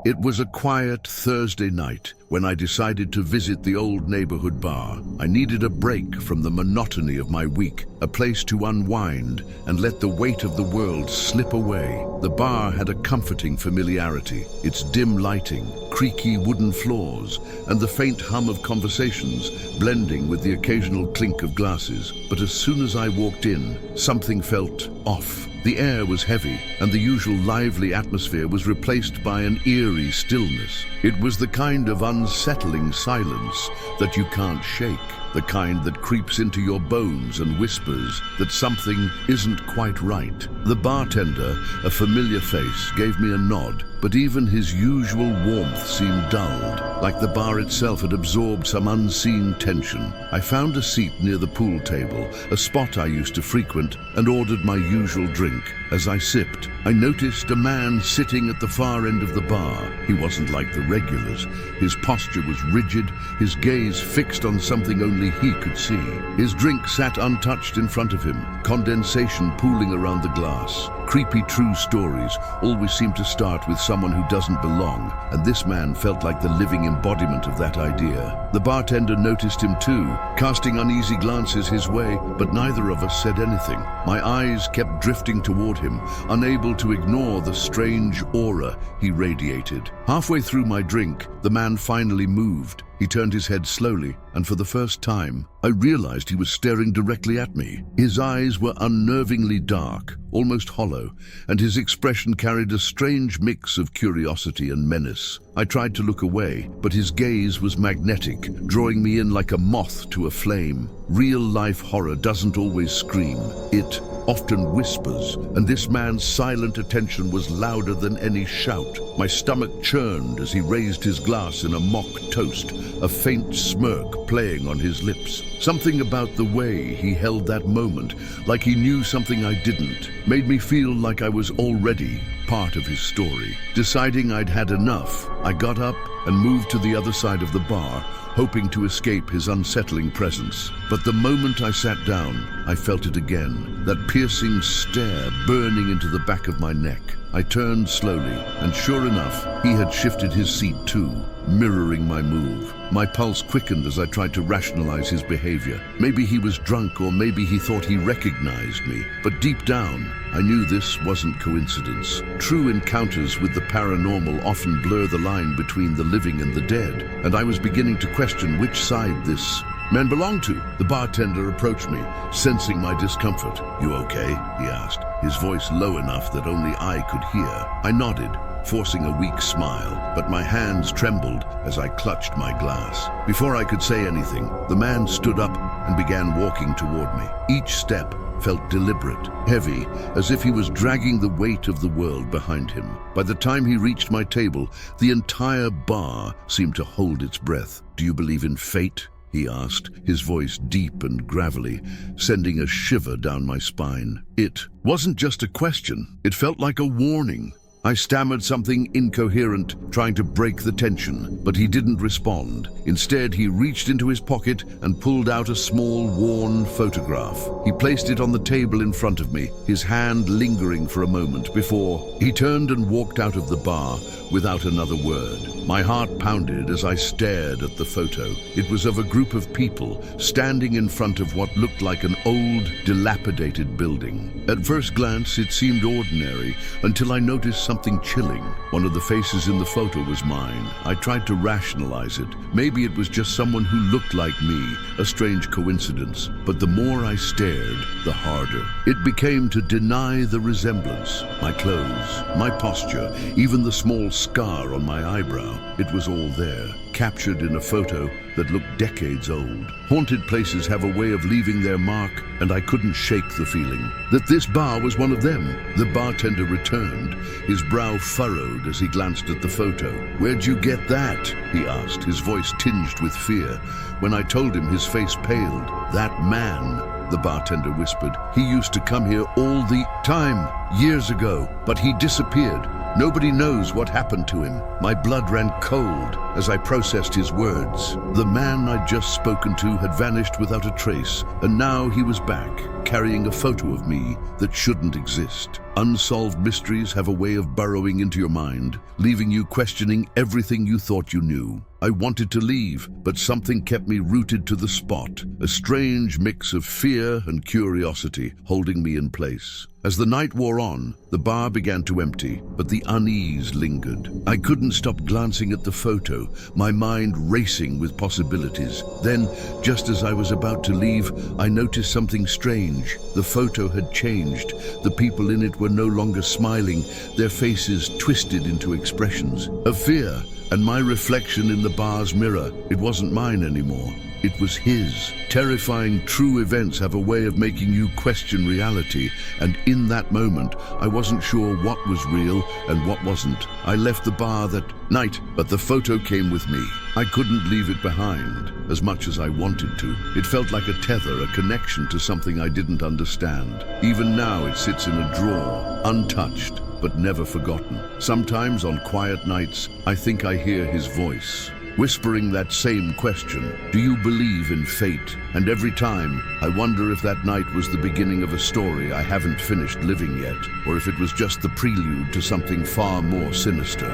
It was a quiet Thursday night when I decided to visit the old neighborhood bar. I needed a break from the monotony of my week, a place to unwind and let the weight of the world slip away. The bar had a comforting familiarity, its dim lighting, creaky wooden floors, and the faint hum of conversations blending with the occasional clink of glasses. But as soon as I walked in, something felt off. The air was heavy, and the usual lively atmosphere was replaced by an eerie stillness. It was the kind of unsettling silence that you can't shake, the kind that creeps into your bones and whispers that something isn't quite right. The bartender, a familiar face, gave me a nod, but even his usual warmth seemed dulled, like the bar itself had absorbed some unseen tension. I found a seat near the pool table, a spot I used to frequent, and ordered my usual drink. As I sipped, I noticed a man sitting at the far end of the bar. He wasn't like the regulars. His posture was rigid, his gaze fixed on something only he could see. His drink sat untouched in front of him, condensation pooling around the glass. Creepy true stories always seem to start with someone who doesn't belong, and this man felt like the living embodiment of that idea. The bartender noticed him too, casting uneasy glances his way, but neither of us said anything. My eyes kept drifting toward him, unable to ignore the strange aura he radiated. Halfway through my drink, the man finally moved. He turned his head slowly, and for the first time, I realized he was staring directly at me. His eyes were unnervingly dark, almost hollow, and his expression carried a strange mix of curiosity and menace. I tried to look away, but his gaze was magnetic, drawing me in like a moth to a flame. Real-life horror doesn't always scream. It often whispers, and this man's silent attention was louder than any shout. My stomach churned as he raised his glass in a mock toast, a faint smirk playing on his lips. Something about the way he held that moment, like he knew something I didn't, made me feel like I was already part of his story. Deciding I'd had enough, I got up and moved to the other side of the bar, hoping to escape his unsettling presence. But the moment I sat down, I felt it again, that piercing stare burning into the back of my neck. I turned slowly, and sure enough, he had shifted his seat too, mirroring my move. My pulse quickened as I tried to rationalize his behavior. Maybe he was drunk, or maybe he thought he recognized me. But deep down, I knew this wasn't coincidence. True encounters with the paranormal often blur the line between the living and the dead, and I was beginning to question which side this man belonged to. The bartender approached me, sensing my discomfort. "You okay?" he asked, his voice low enough that only I could hear. I nodded, forcing a weak smile, but my hands trembled as I clutched my glass. Before I could say anything, the man stood up and began walking toward me. Each step felt deliberate, heavy, as if he was dragging the weight of the world behind him. By the time he reached my table, the entire bar seemed to hold its breath. "Do you believe in fate?" he asked, his voice deep and gravelly, sending a shiver down my spine. It wasn't just a question, it felt like a warning. I stammered something incoherent, trying to break the tension, but he didn't respond. Instead, he reached into his pocket and pulled out a small, worn photograph. He placed it on the table in front of me, his hand lingering for a moment before he turned and walked out of the bar without another word. My heart pounded as I stared at the photo. It was of a group of people standing in front of what looked like an old, dilapidated building. At first glance, it seemed ordinary, until I noticed something chilling. One of the faces in the photo was mine. I tried to rationalize it. Maybe it was just someone who looked like me, a strange coincidence. But the more I stared, the harder it became to deny the resemblance. My clothes, my posture, even the small scar on my eyebrow. It was all there, captured in a photo that looked decades old. Haunted places have a way of leaving their mark, and I couldn't shake the feeling that this bar was one of them. The bartender returned, his brow furrowed as he glanced at the photo. "Where'd you get that?" he asked, his voice tinged with fear. When I told him, his face paled. "That man," the bartender whispered, "he used to come here all the time, years ago, but he disappeared. Nobody knows what happened to him." My blood ran cold. as I processed his words. The man I'd just spoken to had vanished without a trace, and now he was back, carrying a photo of me that shouldn't exist. Unsolved mysteries have a way of burrowing into your mind, leaving you questioning everything you thought you knew. I wanted to leave, but something kept me rooted to the spot, a strange mix of fear and curiosity holding me in place. As the night wore on, the bar began to empty, but the unease lingered. I couldn't stop glancing at the photo, my mind racing with possibilities. Then, just as I was about to leave, I noticed something strange. The photo had changed. The people in it were no longer smiling, their faces twisted into expressions of fear. And my reflection in the bar's mirror, it wasn't mine anymore. It was his. Terrifying true events have a way of making you question reality, and in that moment, I wasn't sure what was real and what wasn't. I left the bar that night, but the photo came with me. I couldn't leave it behind, as much as I wanted to. It felt like a tether, a connection to something I didn't understand. Even now, it sits in a drawer, untouched, but never forgotten. Sometimes on quiet nights, I think I hear his voice, whispering that same question. Do you believe in fate? And every time, I wonder if that night was the beginning of a story I haven't finished living yet, or if it was just the prelude to something far more sinister.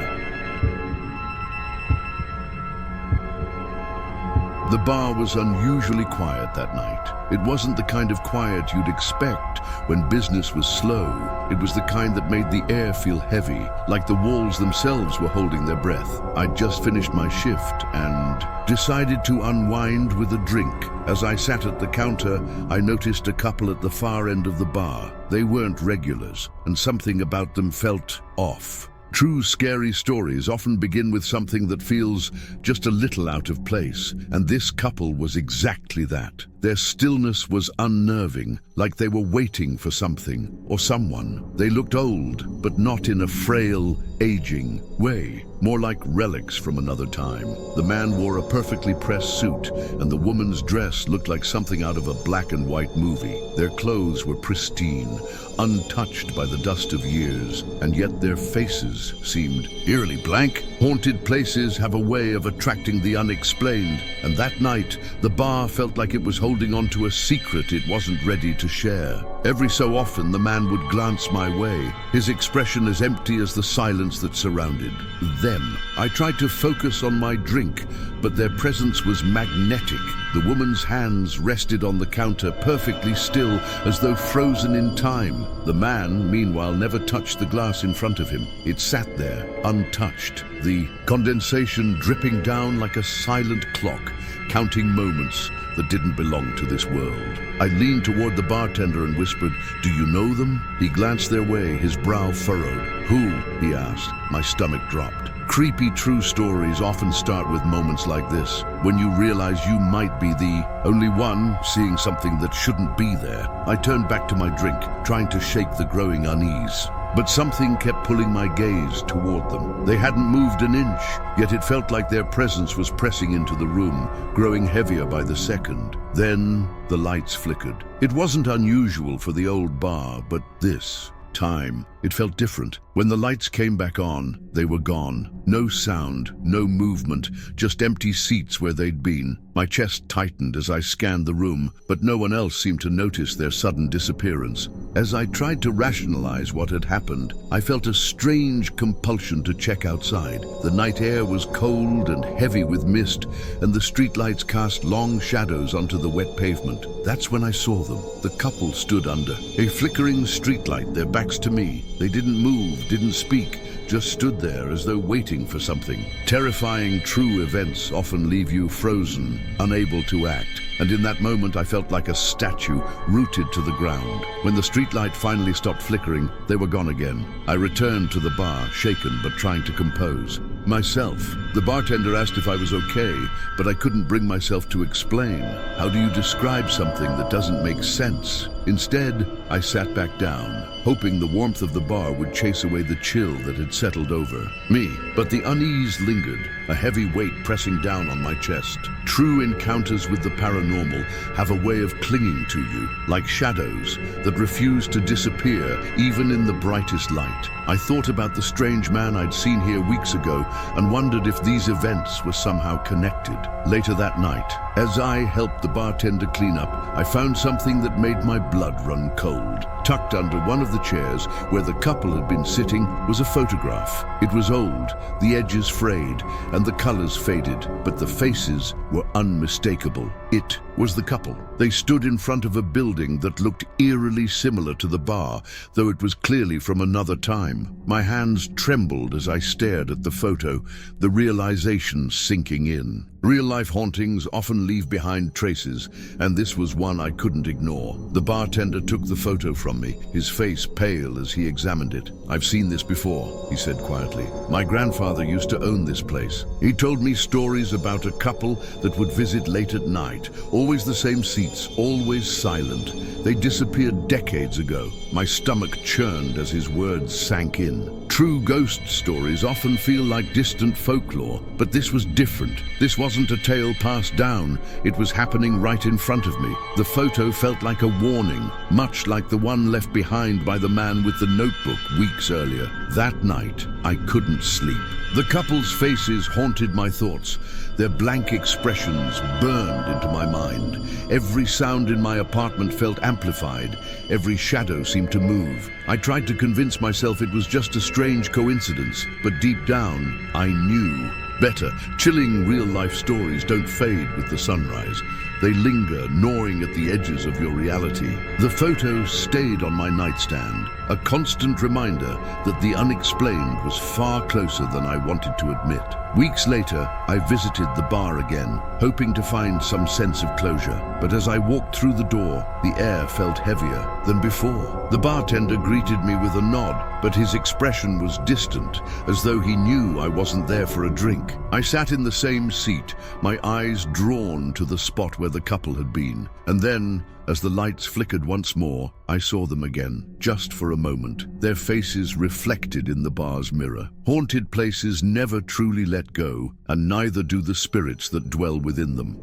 The bar was unusually quiet that night. It wasn't the kind of quiet you'd expect when business was slow. It was the kind that made the air feel heavy, like the walls themselves were holding their breath. I'd just finished my shift and decided to unwind with a drink. As I sat at the counter, I noticed a couple at the far end of the bar. They weren't regulars, and something about them felt off. True scary stories often begin with something that feels just a little out of place, and this couple was exactly that. Their stillness was unnerving, like they were waiting for something or someone. They looked old, but not in a frail, aging way, more like relics from another time. The man wore a perfectly pressed suit, and the woman's dress looked like something out of a black and white movie. Their clothes were pristine, untouched by the dust of years, and yet their faces seemed eerily blank. Haunted places have a way of attracting the unexplained, and that night, the bar felt like it was holding on to a secret it wasn't ready to share. Every so often, the man would glance my way, his expression as empty as the silence that surrounded them. I tried to focus on my drink, but their presence was magnetic. The woman's hands rested on the counter, perfectly still, as though frozen in time. The man, meanwhile, never touched the glass in front of him. It sat there, untouched, the condensation dripping down like a silent clock, counting moments that didn't belong to this world. I leaned toward the bartender and whispered, "Do you know them?" He glanced their way, his brow furrowed. "Who?" he asked. My stomach dropped. Creepy true stories often start with moments like this, when you realize you might be the only one seeing something that shouldn't be there. I turned back to my drink, trying to shake the growing unease. But something kept pulling my gaze toward them. They hadn't moved an inch, yet it felt like their presence was pressing into the room, growing heavier by the second. Then the lights flickered. It wasn't unusual for the old bar, but this time, it felt different. When the lights came back on, they were gone. No sound, no movement, just empty seats where they'd been. My chest tightened as I scanned the room, but no one else seemed to notice their sudden disappearance. As I tried to rationalize what had happened, I felt a strange compulsion to check outside. The night air was cold and heavy with mist, and the streetlights cast long shadows onto the wet pavement. That's when I saw them. The couple stood under a flickering streetlight, their backs to me. They didn't move, didn't speak, just stood there as though waiting for something. Terrifying true events often leave you frozen, unable to act. And in that moment, I felt like a statue rooted to the ground. When the streetlight finally stopped flickering, they were gone again. I returned to the bar, shaken but trying to compose myself. The bartender asked if I was okay, but I couldn't bring myself to explain. How do you describe something that doesn't make sense? Instead, I sat back down, hoping the warmth of the bar would chase away the chill that had settled over me. But the unease lingered, a heavy weight pressing down on my chest. True encounters with the paranormal have a way of clinging to you, like shadows that refuse to disappear even in the brightest light. I thought about the strange man I'd seen here weeks ago and wondered if these events were somehow connected. Later that night, as I helped the bartender clean up, I found something that made my blood run cold. Tucked under one of the chairs where the couple had been sitting was a photograph. It was old, the edges frayed, and the colors faded, but the faces were unmistakable. It was the couple. They stood in front of a building that looked eerily similar to the bar, though it was clearly from another time. My hands trembled as I stared at the photo, the realization sinking in. Real-life hauntings often leave behind traces, and this was one I couldn't ignore. The bartender took the photo from me, his face pale as he examined it. "I've seen this before," he said quietly. "My grandfather used to own this place. He told me stories about a couple that would visit late at night, always the same seats, always silent. They disappeared decades ago." My stomach churned as his words sank in. True ghost stories often feel like distant folklore, but this was different. This wasn't a tale passed down, it was happening right in front of me. The photo felt like a warning, much like the one left behind by the man with the notebook weeks earlier. That night, I couldn't sleep. The couple's faces haunted my thoughts. Their blank expressions burned into my mind. Every sound in my apartment felt amplified. Every shadow seemed to move. I tried to convince myself it was just a strange coincidence, but deep down, I knew better. Chilling real-life stories don't fade with the sunrise. They linger, gnawing at the edges of your reality. The photo stayed on my nightstand, a constant reminder that the unexplained was far closer than I wanted to admit. Weeks later, I visited the bar again, hoping to find some sense of closure. But as I walked through the door, the air felt heavier than before. The bartender greeted me with a nod, but his expression was distant, as though he knew I wasn't there for a drink. I sat in the same seat, my eyes drawn to the spot where the couple had been. And then, as the lights flickered once more, I saw them again, just for a moment, their faces reflected in the bar's mirror. Haunted places never truly let go, and neither do the spirits that dwell within them.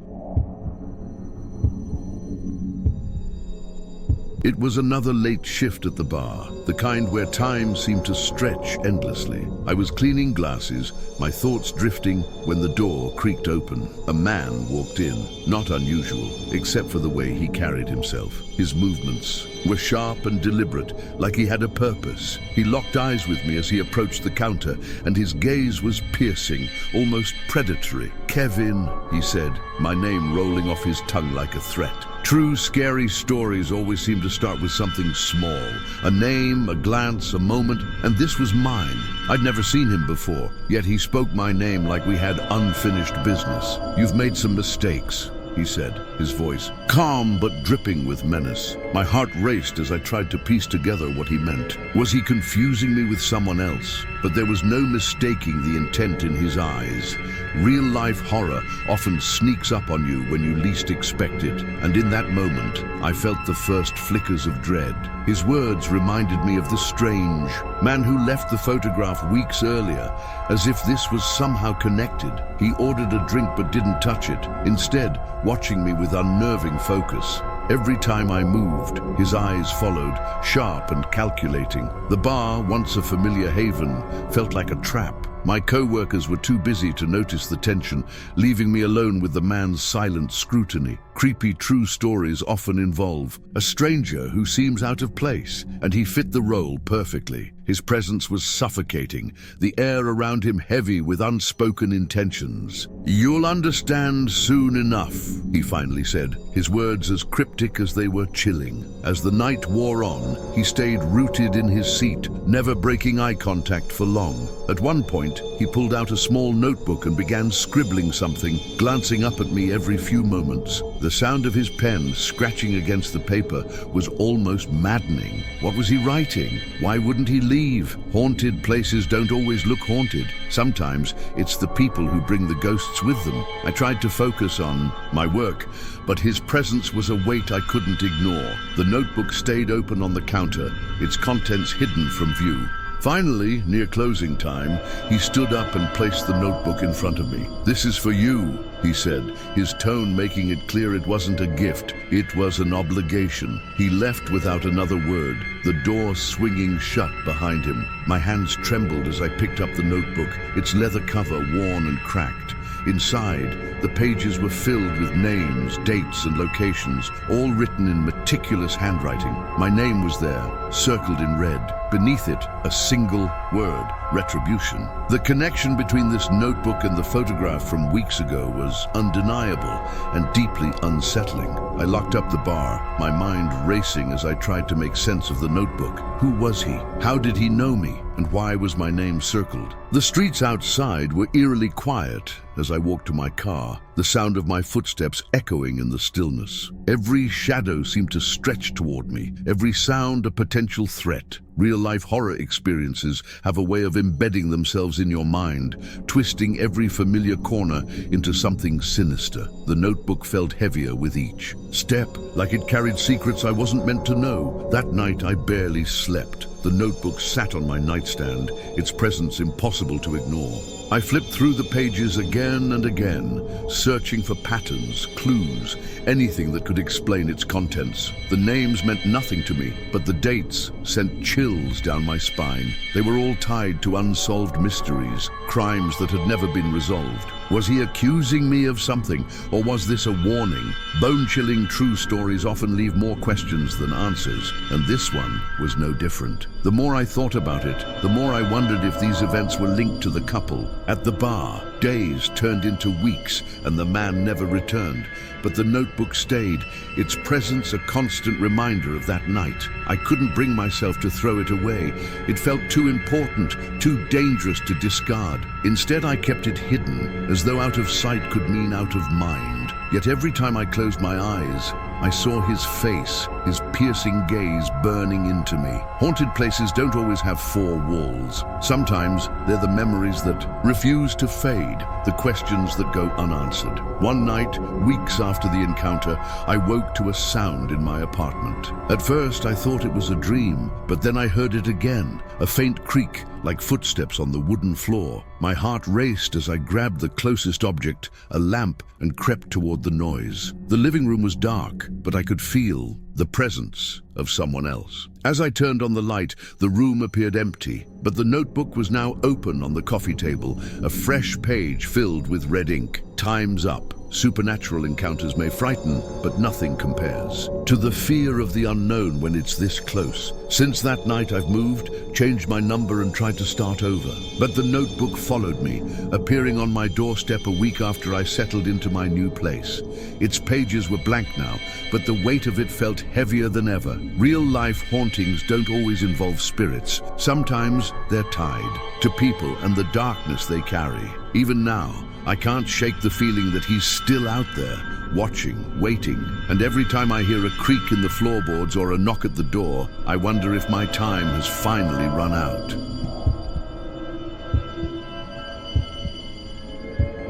It was another late shift at the bar, the kind where time seemed to stretch endlessly. I was cleaning glasses, my thoughts drifting, when the door creaked open. A man walked in, not unusual, except for the way he carried himself. His movements were sharp and deliberate, like he had a purpose. He locked eyes with me as he approached the counter, and his gaze was piercing, almost predatory. "Kevin," he said, my name rolling off his tongue like a threat. True scary stories always seem to start with something small. A name, a glance, a moment, and this was mine. I'd never seen him before, yet he spoke my name like we had unfinished business. "You've made some mistakes," he said, his voice calm but dripping with menace. My heart raced as I tried to piece together what he meant. Was he confusing me with someone else? But there was no mistaking the intent in his eyes. Real-life horror often sneaks up on you when you least expect it, and in that moment, I felt the first flickers of dread. His words reminded me of the strange man who left the photograph weeks earlier, as if this was somehow connected. He ordered a drink but didn't touch it, instead watching me with unnerving focus. Every time I moved, his eyes followed, sharp and calculating. The bar, once a familiar haven, felt like a trap. My co-workers were too busy to notice the tension, leaving me alone with the man's silent scrutiny. Creepy true stories often involve a stranger who seems out of place, and he fit the role perfectly. His presence was suffocating, the air around him heavy with unspoken intentions. "You'll understand soon enough," he finally said, his words as cryptic as they were chilling. As the night wore on, he stayed rooted in his seat, never breaking eye contact for long. At one point, he pulled out a small notebook and began scribbling something, glancing up at me every few moments. The sound of his pen scratching against the paper was almost maddening. What was he writing? Why wouldn't he leave? Haunted places don't always look haunted. Sometimes it's the people who bring the ghosts with them. I tried to focus on my work, but his presence was a weight I couldn't ignore. The notebook stayed open on the counter, its contents hidden from view. Finally, near closing time, he stood up and placed the notebook in front of me. "This is for you," he said, his tone making it clear it wasn't a gift, it was an obligation. He left without another word, the door swinging shut behind him. My hands trembled as I picked up the notebook, its leather cover worn and cracked. Inside, the pages were filled with names, dates, and locations, all written in meticulous handwriting. My name was there, circled in red. Beneath it, a single word: retribution. The connection between this notebook and the photograph from weeks ago was undeniable and deeply unsettling. I locked up the bar, my mind racing as I tried to make sense of the notebook. Who was he? How did he know me? And why was my name circled? The streets outside were eerily quiet as I walked to my car, the sound of my footsteps echoing in the stillness. Every shadow seemed to stretch toward me, every sound a potential threat. Real-life horror experiences have a way of embedding themselves in your mind, twisting every familiar corner into something sinister. The notebook felt heavier with each step, like it carried secrets I wasn't meant to know. That night I barely slept. The notebook sat on my nightstand, its presence impossible to ignore. I flipped through the pages again and again, searching for patterns, clues, anything that could explain its contents. The names meant nothing to me, but the dates sent chills down my spine. They were all tied to unsolved mysteries, crimes that had never been resolved. Was he accusing me of something, or was this a warning? Bone-chilling true stories often leave more questions than answers, and this one was no different. The more I thought about it, the more I wondered if these events were linked to the couple. At the bar, days turned into weeks, and the man never returned. But the notebook stayed, its presence a constant reminder of that night. I couldn't bring myself to throw it away. It felt too important, too dangerous to discard. Instead, I kept it hidden, as though out of sight could mean out of mind. Yet every time I closed my eyes, I saw his face, his piercing gaze burning into me. Haunted places don't always have four walls. Sometimes they're the memories that refuse to fade, the questions that go unanswered. One night, weeks after the encounter, I woke to a sound in my apartment. At first, I thought it was a dream, but then I heard it again, a faint creak like footsteps on the wooden floor. My heart raced as I grabbed the closest object, a lamp, and crept toward the noise. The living room was dark, but I could feel the presence of someone else. As I turned on the light, the room appeared empty, but the notebook was now open on the coffee table, a fresh page filled with red ink. Time's up. Supernatural encounters may frighten, but nothing compares to the fear of the unknown when it's this close. Since that night, I've moved, changed my number, and tried to start over. But the notebook followed me, appearing on my doorstep a week after I settled into my new place. Its pages were blank now, but the weight of it felt heavier than ever. Real-life hauntings don't always involve spirits. Sometimes they're tied to people and the darkness they carry. Even now, I can't shake the feeling that he's still out there, watching, waiting, and every time I hear a creak in the floorboards or a knock at the door, I wonder if my time has finally run out.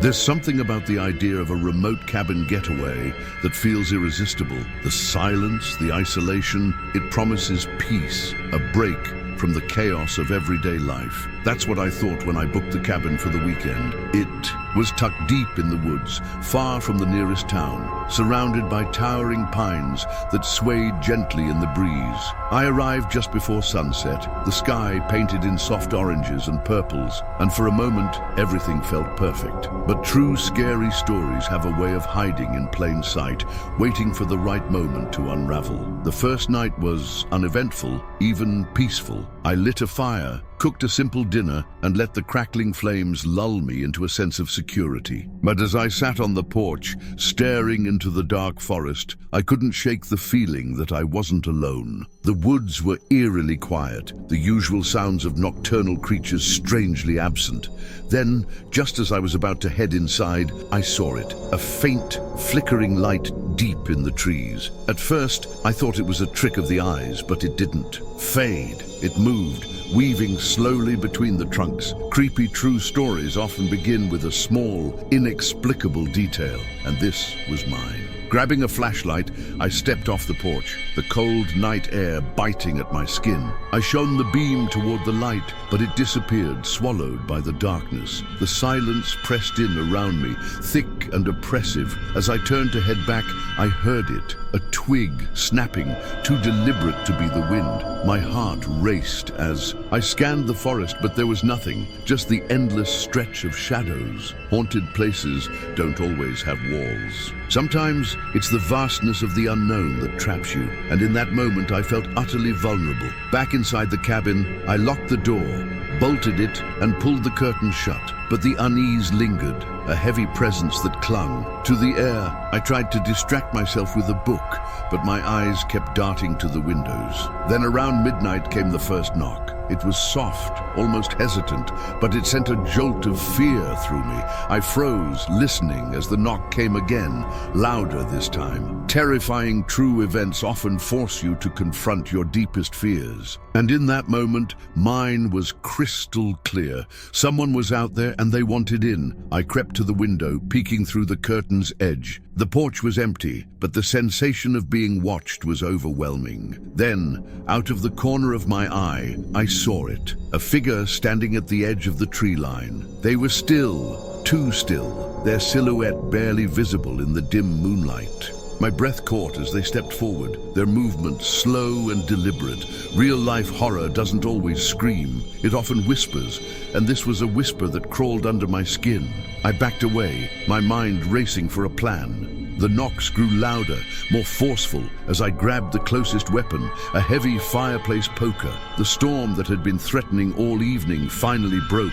There's something about the idea of a remote cabin getaway that feels irresistible. The silence, the isolation, it promises peace, a break from the chaos of everyday life. That's what I thought when I booked the cabin for the weekend. It was tucked deep in the woods, far from the nearest town, surrounded by towering pines that swayed gently in the breeze. I arrived just before sunset, the sky painted in soft oranges and purples, and for a moment, everything felt perfect. But true scary stories have a way of hiding in plain sight, waiting for the right moment to unravel. The first night was uneventful, even peaceful. I lit a fire, cooked a simple dinner, and let the crackling flames lull me into a sense of security. But as I sat on the porch, staring into the dark forest, I couldn't shake the feeling that I wasn't alone. The woods were eerily quiet, the usual sounds of nocturnal creatures strangely absent. Then, just as I was about to head inside, I saw it, a faint, flickering light deep in the trees. At first, I thought it was a trick of the eyes, but it didn't. Fade. It moved, weaving slowly between the trunks. Creepy true stories often begin with a small, inexplicable detail, and this was mine. Grabbing a flashlight, I stepped off the porch, the cold night air biting at my skin. I shone the beam toward the light, but it disappeared, swallowed by the darkness. The silence pressed in around me, thick and oppressive. As I turned to head back, I heard it, a twig snapping, too deliberate to be the wind. My heart raced as I scanned the forest, but there was nothing, just the endless stretch of shadows. Haunted places don't always have walls. Sometimes it's the vastness of the unknown that traps you, and in that moment I felt utterly vulnerable. Back inside the cabin, I locked the door, bolted it, and pulled the curtain shut. But the unease lingered, a heavy presence that clung to the air. I tried to distract myself with a book, but my eyes kept darting to the windows. Then around midnight came the first knock. It was soft, almost hesitant, but it sent a jolt of fear through me. I froze, listening as the knock came again, louder this time. Terrifying true events often force you to confront your deepest fears. And in that moment, mine was crystal clear. Someone was out there and they wanted in. I crept to the window, peeking through the curtain's edge. The porch was empty, but the sensation of being watched was overwhelming. Then, out of the corner of my eye, I saw it, a figure standing at the edge of the tree line. They were still, too still, their silhouette barely visible in the dim moonlight. My breath caught as they stepped forward, their movement slow and deliberate. Real-life horror doesn't always scream, it often whispers, and this was a whisper that crawled under my skin. I backed away, my mind racing for a plan. The knocks grew louder, more forceful, as I grabbed the closest weapon, a heavy fireplace poker. The storm that had been threatening all evening finally broke.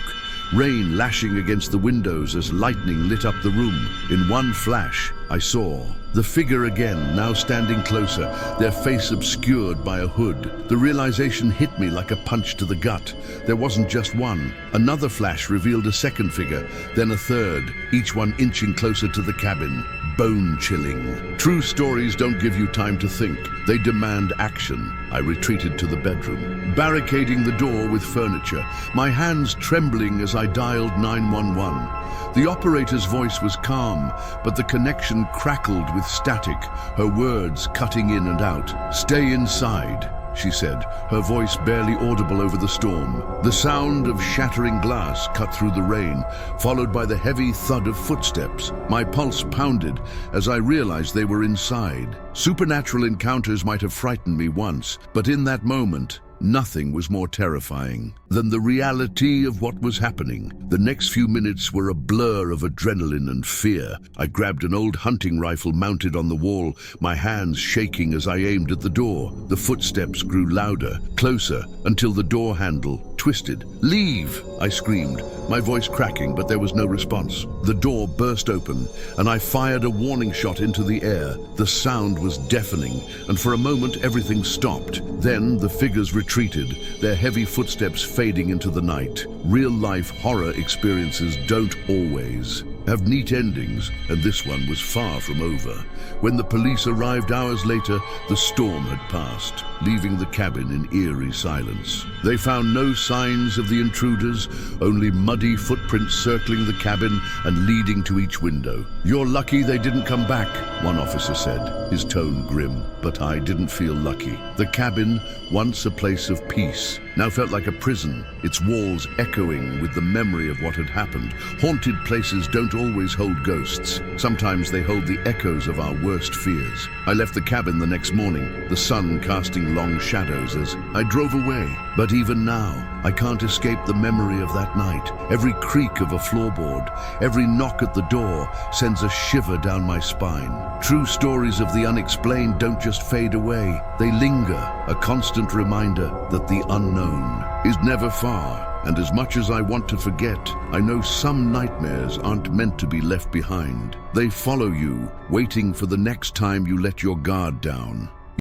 Rain lashing against the windows as lightning lit up the room. In one flash, I saw the figure again, now standing closer, their face obscured by a hood. The realization hit me like a punch to the gut. There wasn't just one. Another flash revealed a second figure, then a third, each one inching closer to the cabin. Bone-chilling. True stories don't give you time to think. They demand action. I retreated to the bedroom, barricading the door with furniture, my hands trembling as I dialed 911. The operator's voice was calm, but the connection crackled with static, her words cutting in and out. "Stay inside," she said, her voice barely audible over the storm. The sound of shattering glass cut through the rain, followed by the heavy thud of footsteps. My pulse pounded as I realized they were inside. Supernatural encounters might have frightened me once, but in that moment, nothing was more terrifying than the reality of what was happening. The next few minutes were a blur of adrenaline and fear. I grabbed an old hunting rifle mounted on the wall, my hands shaking as I aimed at the door. The footsteps grew louder, closer, until the door handle twisted. "Leave!" I screamed, my voice cracking, but there was no response. The door burst open, and I fired a warning shot into the air. The sound was deafening, and for a moment everything stopped. Then the figures retreated, their heavy footsteps fading into the night. Real-life horror experiences don't always have neat endings, and this one was far from over. When the police arrived hours later, the storm had passed, leaving the cabin in eerie silence. They found no signs of the intruders, only muddy footprints circling the cabin and leading to each window. "You're lucky they didn't come back," one officer said, his tone grim, but I didn't feel lucky. The cabin, once a place of peace, now felt like a prison, its walls echoing with the memory of what had happened. Haunted places don't always hold ghosts. Sometimes they hold the echoes of our worst fears. I left the cabin the next morning, the sun casting long shadows as I drove away. But even now, I can't escape the memory of that night. Every creak of a floorboard, every knock at the door sends a shiver down my spine. True stories of the unexplained don't just fade away. They linger, a constant reminder that the unknown is never far. And as much as I want to forget, I know some nightmares aren't meant to be left behind. They follow you, waiting for the next time you let your guard down.